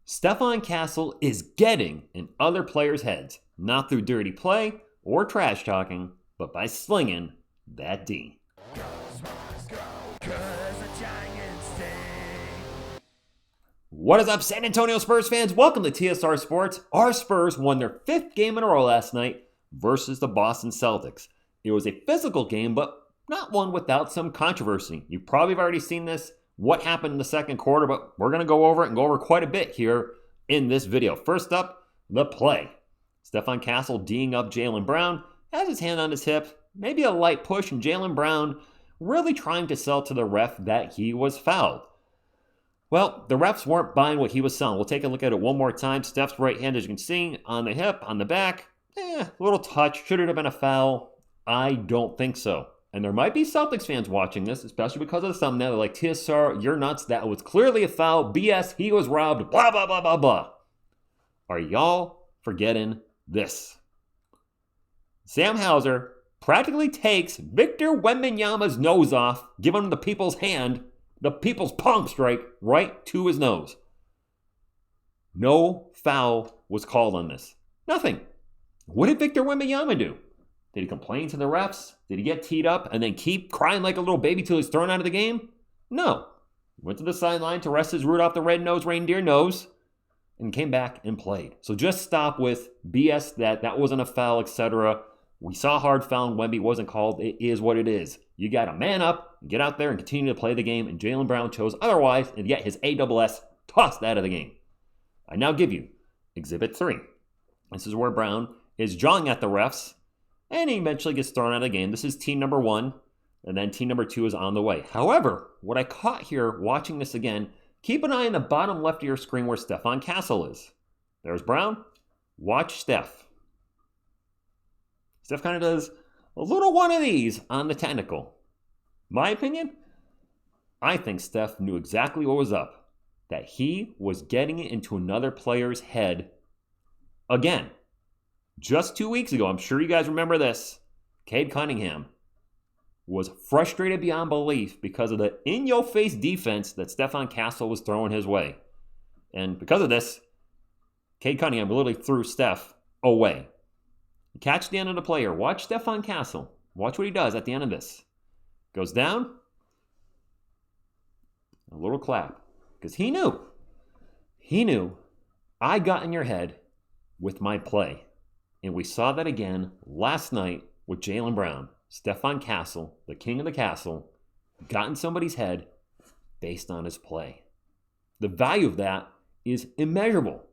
Stephon Castle is getting in other players' heads, not through dirty play or trash talking, but by slinging that D. What is up, San Antonio Spurs fans? Welcome to TSR Sports. Our Spurs won their 5th game in a row last night versus the Boston Celtics. It was a physical game, but not one without some controversy. You probably have already seen this, what happened in the second quarter, but we're going to go over it and go over quite a bit here in this video. First up, the play. Stephon Castle D'ing up Jaylen Brown, has his hand on his hip, maybe a light push, and Jaylen Brown really trying to sell to the ref that he was fouled. Well, the refs weren't buying what he was selling. We'll take a look at it one more time. Steph's right hand, as you can see, on the hip, on the back, a little touch. Should it have been a foul? I don't think so. And there might be Celtics fans watching this, especially because of the thumbnail. They're like, TSR, you're nuts. That was clearly a foul. BS, he was robbed. Blah, blah, blah, blah, blah. Are y'all forgetting this? Sam Hauser practically takes Victor Wembanyama's nose off, giving him the people's hand, the people's palm strike right to his nose. No foul was called on this. Nothing. What did Victor Wembanyama do? Did he complain to the refs? Did he get teed up and then keep crying like a little baby till he's thrown out of the game? No. He went to the sideline to rest his Rudolph the Red-Nosed Reindeer nose and came back and played. So just stop with BS that wasn't a foul, etc. We saw hard foul and Wemby wasn't called. It is what it is. You got to man up, get out there and continue to play the game, and Jaylen Brown chose otherwise and yet his ASS tossed out of the game. I now give you Exhibit 3. This is where Brown is jawing at the refs, and he eventually gets thrown out of the game. This is team number 1, and then team number 2 is on the way. However, what I caught here watching this again, keep an eye on the bottom left of your screen where Stephon Castle is. There's Brown. Watch Steph. Steph kind of does a little one of these on the technical. My opinion, I think Steph knew exactly what was up. That he was getting it into another player's head again. Just 2 weeks ago, I'm sure you guys remember this, Cade Cunningham was frustrated beyond belief because of the in-your-face defense that Stephon Castle was throwing his way. And because of this, Cade Cunningham literally threw Steph away. Catch the end of the player. Watch Stephon Castle. Watch what he does at the end of this. Goes down. A little clap. Because he knew. He knew I got in your head with my play. And we saw that again last night with Jaylen Brown. Stephon Castle, the king of the castle, got in somebody's head based on his play. The value of that is immeasurable.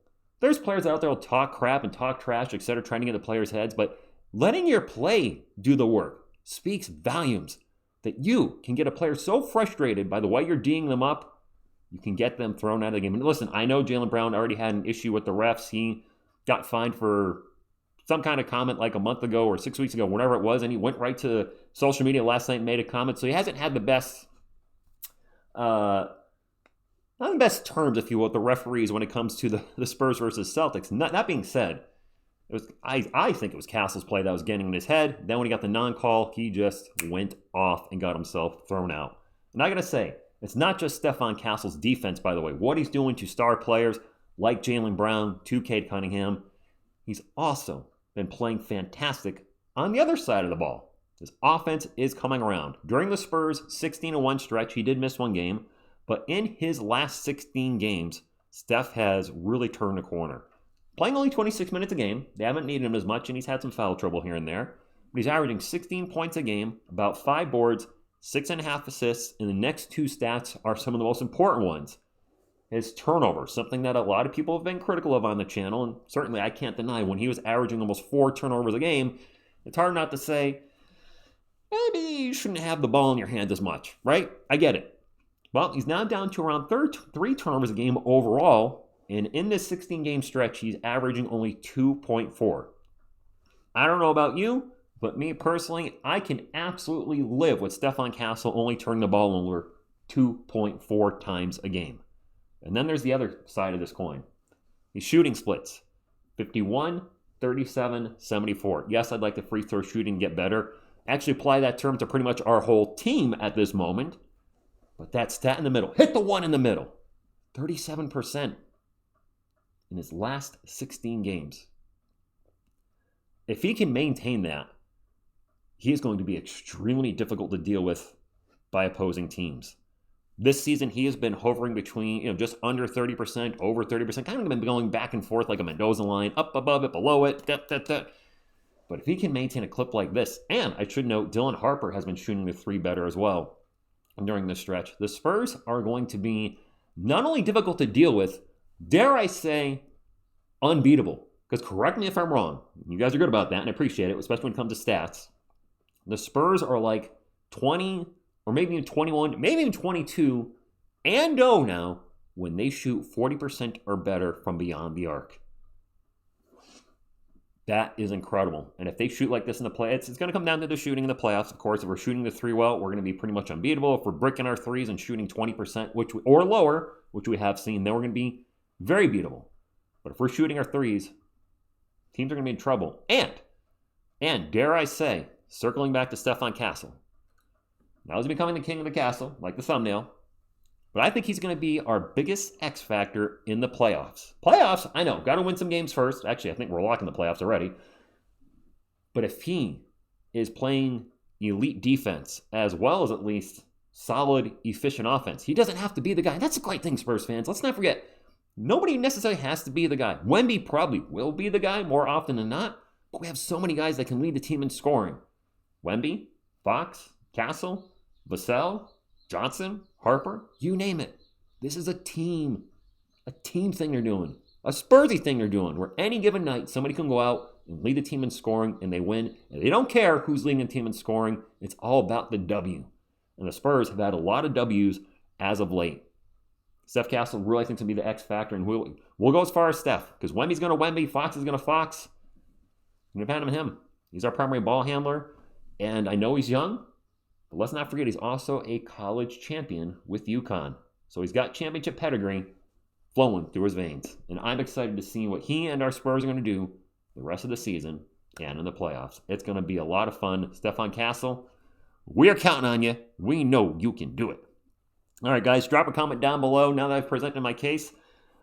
There's players out there who talk crap and talk trash, etc., trying to get the players' heads, but letting your play do the work speaks volumes that you can get a player so frustrated by the way you're D'ing them up, you can get them thrown out of the game. And listen, I know Jaylen Brown already had an issue with the refs. He got fined for some kind of comment like a month ago or 6 weeks ago, whatever it was, and he went right to social media last night and made a comment. So he hasn't had the best, not the best terms, if you will, with the referees when it comes to the Spurs versus Celtics. That being said, it was I think it was Castle's play that was getting in his head. Then when he got the non-call, he just went off and got himself thrown out. And I got to say, it's not just Stephon Castle's defense, by the way. What he's doing to star players like Jaylen Brown, to Cade Cunningham, he's also been playing fantastic on the other side of the ball. His offense is coming around. During the Spurs 16-1 stretch, he did miss one game, but in his last 16 games, Steph has really turned a corner. Playing only 26 minutes a game, they haven't needed him as much, and he's had some foul trouble here and there, but he's averaging 16 points a game, about 5 boards, 6.5 assists, and the next 2 stats are some of the most important ones. His turnovers, something that a lot of people have been critical of on the channel, and certainly I can't deny when he was averaging almost 4 turnovers a game, it's hard not to say, maybe you shouldn't have the ball in your hands as much, right? I get it. Well, he's now down to around 3 turnovers a game overall, and in this 16-game stretch, he's averaging only 2.4. I don't know about you, but me personally, I can absolutely live with Stephon Castle only turning the ball over 2.4 times a game. And then there's the other side of this coin. His shooting splits, 51, 37, 74. Yes, I'd like the free throw shooting to get better. Actually apply that term to pretty much our whole team at this moment. But that stat in the middle, hit the one in the middle, 37%. in his last 16 games. If he can maintain that, he is going to be extremely difficult to deal with by opposing teams. This season, he has been hovering between, just under 30%, over 30%, kind of been going back and forth like a Mendoza line, up above it, below it, But if he can maintain a clip like this, and I should note, Dylan Harper has been shooting the three better as well during this stretch, the Spurs are going to be not only difficult to deal with, dare I say, unbeatable. Because correct me if I'm wrong, you guys are good about that, and I appreciate it, especially when it comes to stats. The Spurs are like 20, or maybe even 21, maybe even 22, and 0 now when they shoot 40% or better from beyond the arc. That is incredible. And if they shoot like this in the playoffs, it's going to come down to the shooting in the playoffs. Of course, if we're shooting the three well, we're going to be pretty much unbeatable. If we're bricking our threes and shooting 20% or lower, which we have seen, then we're going to be very beatable. But if we're shooting our threes, teams are going to be in trouble. And dare I say, circling back to Stephon Castle. Now he's becoming the king of the castle, like the thumbnail. But I think he's going to be our biggest X factor in the playoffs. Playoffs, I know, got to win some games first. Actually, I think we're locking the playoffs already. But if he is playing elite defense as well as at least solid, efficient offense, he doesn't have to be the guy. That's a great thing, Spurs fans. Let's not forget, nobody necessarily has to be the guy. Wemby probably will be the guy more often than not, but we have so many guys that can lead the team in scoring. Wemby, Fox, Castle, Vassell, Johnson, Harper, you name it. This is a team thing they're doing, a Spursy thing they're doing, where any given night somebody can go out and lead the team in scoring and they win. And they don't care who's leading the team in scoring. It's all about the W. And the Spurs have had a lot of W's as of late. Steph Castle really thinks he'll be the X factor, and we'll go as far as Steph, because Wemby's going to Wemby, Fox is going to Fox. I'm going to hand him. He's our primary ball handler, and I know he's young. But let's not forget, he's also a college champion with UConn. So he's got championship pedigree flowing through his veins. And I'm excited to see what he and our Spurs are going to do the rest of the season and in the playoffs. It's going to be a lot of fun. Stephon Castle, we're counting on you. We know you can do it. All right, guys, drop a comment down below now that I've presented my case.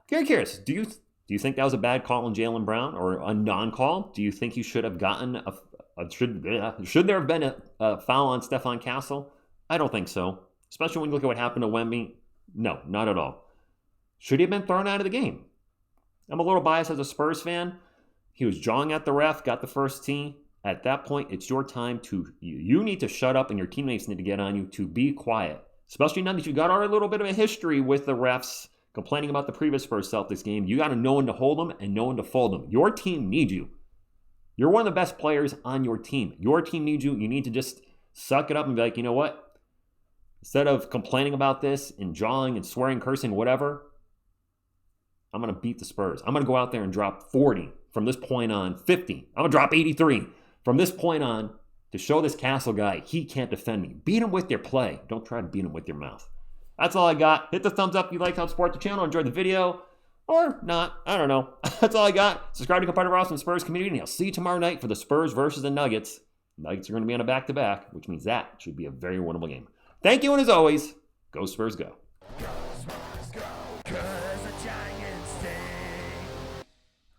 Very curious, do you think that was a bad call on Jaylen Brown or a non-call? Do you think you should have gotten should there have been a foul on Stephon Castle? I don't think so. Especially when you look at what happened to Wemby. No, not at all. Should he have been thrown out of the game? I'm a little biased as a Spurs fan. He was jawing at the ref, got the first tee. At that point, it's your time you need to shut up and your teammates need to get on you to be quiet. Especially now that you've got already a little bit of a history with the refs complaining about the previous Spurs Celtics game. You got to know when to hold them and know when to fold them. Your team needs you. You're one of the best players on your team. Your team needs you. You need to just suck it up and be like, you know what? Instead of complaining about this and jawing and swearing, cursing, whatever, I'm going to beat the Spurs. I'm going to go out there and drop 40 from this point on, 50. I'm going to drop 83 from this point on to show this Castle guy he can't defend me. Beat him with your play. Don't try to beat him with your mouth. That's all I got. Hit the thumbs up if you like how to support the channel. Enjoy the video. Or not. I don't know. That's all I got. Subscribe to become part of our awesome Spurs community. And I'll see you tomorrow night for the Spurs versus the Nuggets. Nuggets are going to be on a back-to-back, which means that should be a very winnable game. Thank you, and as always, go Spurs go.